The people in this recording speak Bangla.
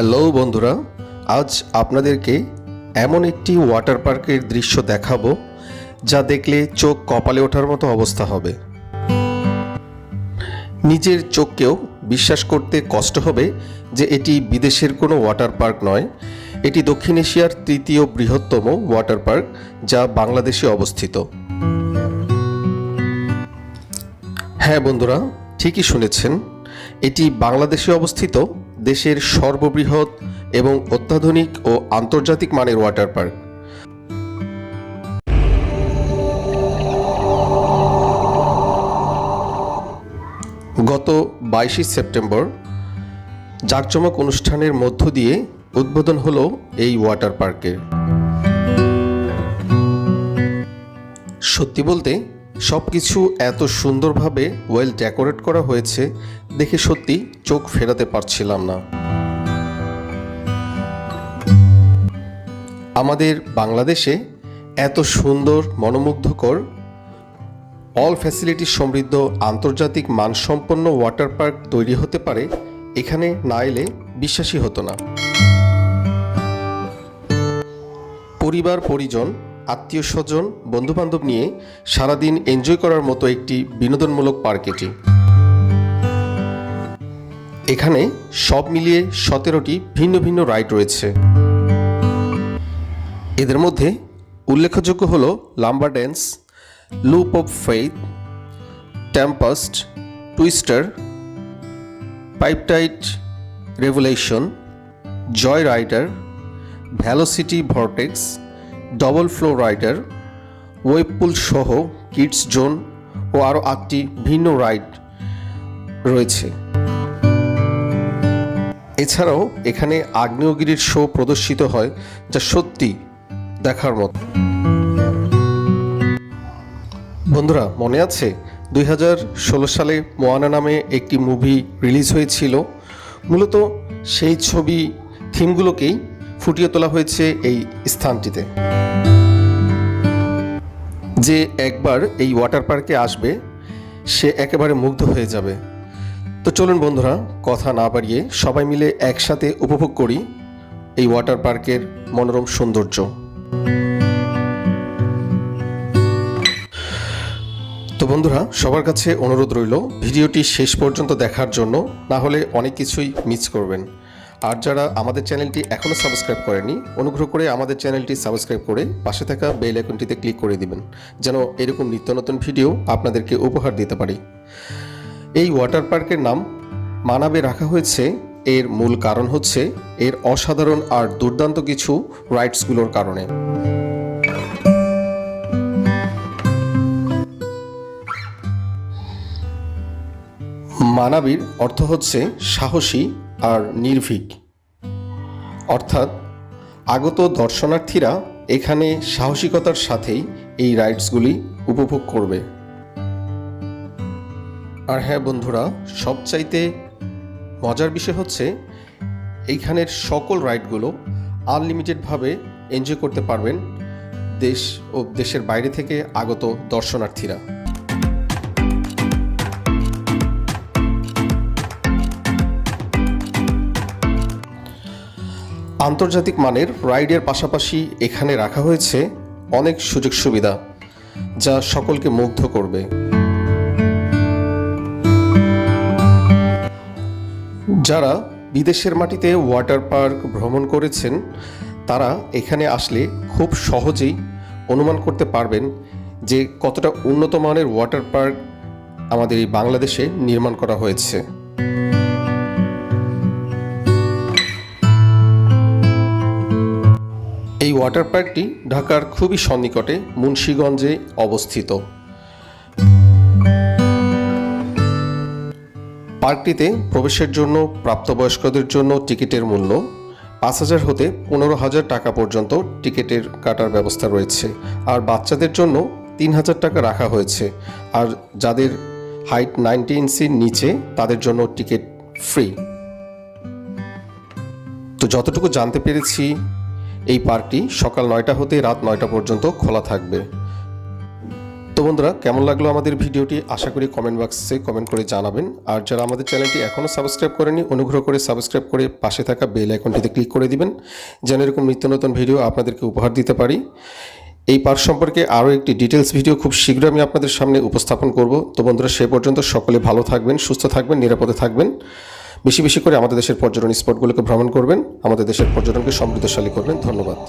হ্যালো বন্ধুরা, আজ আপনাদেরকে এমন একটি ওয়াটার পার্কের দৃশ্য দেখাবো যা দেখলে চোখ কপালে ওঠার মতো অবস্থা হবে। নিজের চোখকেও বিশ্বাস করতে কষ্ট হবে যে এটি বিদেশের কোনো ওয়াটার পার্ক নয়, এটি দক্ষিণ এশিয়ার তৃতীয় বৃহত্তম ওয়াটার পার্ক যা বাংলাদেশে অবস্থিত। হ্যাঁ বন্ধুরা, ঠিকই শুনেছেন, এটি বাংলাদেশে অবস্থিত দেশের সর্ববৃহৎ এবং অত্যাধুনিক ও আন্তর্জাতিক মানের ওয়াটার পার্ক। গত 22 সেপ্টেম্বর জাঁকজমক অনুষ্ঠানের মধ্য দিয়ে উদ্বোধন হলো এই ওয়াটার পার্কের। সত্যি বলতে সব কিছু এত সুন্দরভাবে ওয়েল ডেকোরেট করা হয়েছে দেখে সত্যি চোখ ফেরাতে পারছিলাম না। আমাদের বাংলাদেশে এত সুন্দর মনোমুগ্ধকর অল ফ্যাসিলিটি সমৃদ্ধ আন্তর্জাতিক মানসম্পন্ন ওয়াটার পার্ক তৈরি হতে পারে এখানে না এলে বিশ্বাসই হতো না। পরিবার পরিজন, আত্মীয় স্বজন, বন্ধুবান্ধব নিয়ে সারাদিন এনজয় করার মতো একটি বিনোদনমূলক পার্ক এটি। এখানে সব মিলিয়ে 17টি ভিন্ন ভিন্ন রাইড রয়েছে। এদের মধ্যে উল্লেখযোগ্য হল Lumber Dance, Loop of Faith, Tempest, Twister, পাইপটাইট Revolution, Joy Rider, Velocity Vortex, Double Flow Rider, Wave Pool সহ কিডস জোন ও আরও 8টি ভিন্ন রাইড রয়েছে। এছাড়াও এখানে আগ্নেয়গিরির শো প্রদর্শিত হয় যা সত্যি দেখার মতো। বন্ধুরা, মনে আছে 2016 সালে মোয়ানা নামে একটি মুভি রিলিজ হয়েছিল? মূলত সেই ছবি থিমগুলোকেই ফুটিয়ে তোলা হয়েছে এই স্থানটিতে। যে একবার এই ওয়াটার পার্কে আসবে সে একেবারে মুগ্ধ হয়ে যাবে। তো চলুন বন্ধুরা, কথা না বাড়িয়ে সবাই মিলে একসাথে উপভোগ করি এই ওয়াটার পার্কের মনোরম সৌন্দর্য। তো বন্ধুরা, সবার কাছে অনুরোধ রইল ভিডিওটি শেষ পর্যন্ত দেখার জন্য, না হলে অনেক কিছুই মিস করবেন। আর যারা আমাদের চ্যানেলটি এখনও সাবস্ক্রাইব করেনি, অনুগ্রহ করে আমাদের চ্যানেলটি সাবস্ক্রাইব করে পাশে থাকা বেল আইকনটিতে ক্লিক করে দিবেন, যেন এরকম নিত্য নতুন ভিডিও আপনাদেরকে উপহার দিতে পারি। এই ওয়াটার পার্কের নাম মানাবে রাখা হয়েছে, এর মূল কারণ হচ্ছে এর অসাধারণ আর দুর্দান্ত কিছু রাইডসগুলোর কারণে। মানাবির অর্থ হচ্ছে সাহসী আর নির্ভীক, অর্থাৎ আগত দর্শনার্থীরা এখানে সাহসিকতার সাথেই এই রাইডসগুলি উপভোগ করবে। আর হ্যাঁ বন্ধুরা, সবচাইতে মজার বিষয় হচ্ছে এইখানের সকল রাইডগুলো আনলিমিটেডভাবে এনজয় করতে পারবেন দেশ ও দেশের বাইরে থেকে আগত দর্শনার্থীরা। আন্তর্জাতিক মানের রাইডের পাশাপাশি এখানে রাখা হয়েছে অনেক সুযোগ সুবিধা যা সকলকে মুগ্ধ করবে। যারা বিদেশের মাটিতে ওয়াটার পার্ক ভ্রমণ করেছেন তারা এখানে আসলে খুব সহজেই অনুমান করতে পারবেন যে কতটা উন্নত মানের ওয়াটার পার্ক আমাদের এই বাংলাদেশে নির্মাণ করা হয়েছে। এই ওয়াটার পার্কটি ঢাকার খুবই সন্নিকটে মুন্সিগঞ্জে অবস্থিত। পার্কটিতে প্রবেশের জন্য প্রাপ্তবয়স্কদের জন্য টিকিটের মূল্য 5,000 হতে 15,000 টাকা পর্যন্ত টিকিটের কাটার ব্যবস্থা রয়েছে, আর বাচ্চাদের জন্য 3,000 টাকা রাখা হয়েছে। আর যাদের হাইট 90 ইঞ্চির নিচে তাদের জন্য টিকিট ফ্রি। তো যতটুকু জানতে পেরেছি এই পার্কটি সকাল 9টা হতে রাত 9টা পর্যন্ত খোলা থাকবে। তো বন্ধুরা, কেমন লাগলো আমাদের ভিডিওটি আশা করি কমেন্ট বক্সে কমেন্ট করে জানাবেন। আর যারা আমাদের চ্যানেলটি এখনও সাবস্ক্রাইব করেনি অনুগ্রহ করে সাবস্ক্রাইব করে পাশে থাকা বেল আইকনটিতে ক্লিক করে দিবেন, যেন এরকম নিত্য নতুন ভিডিও আপনাদেরকে উপহার দিতে পারি। এই পার্ক সম্পর্কে আরও একটি ডিটেলস ভিডিও খুব শীঘ্রই আমি আপনাদের সামনে উপস্থাপন করব। তো বন্ধুরা, সে পর্যন্ত সকলে ভালো থাকবেন, সুস্থ থাকবেন, নিরাপদে থাকবেন। বেশি বেশি করে আমাদের দেশের পর্যটন স্পটগুলোকে ভ্রমণ করবেন, আমাদের দেশের পর্যটনকে সমৃদ্ধশালী করবেন। ধন্যবাদ।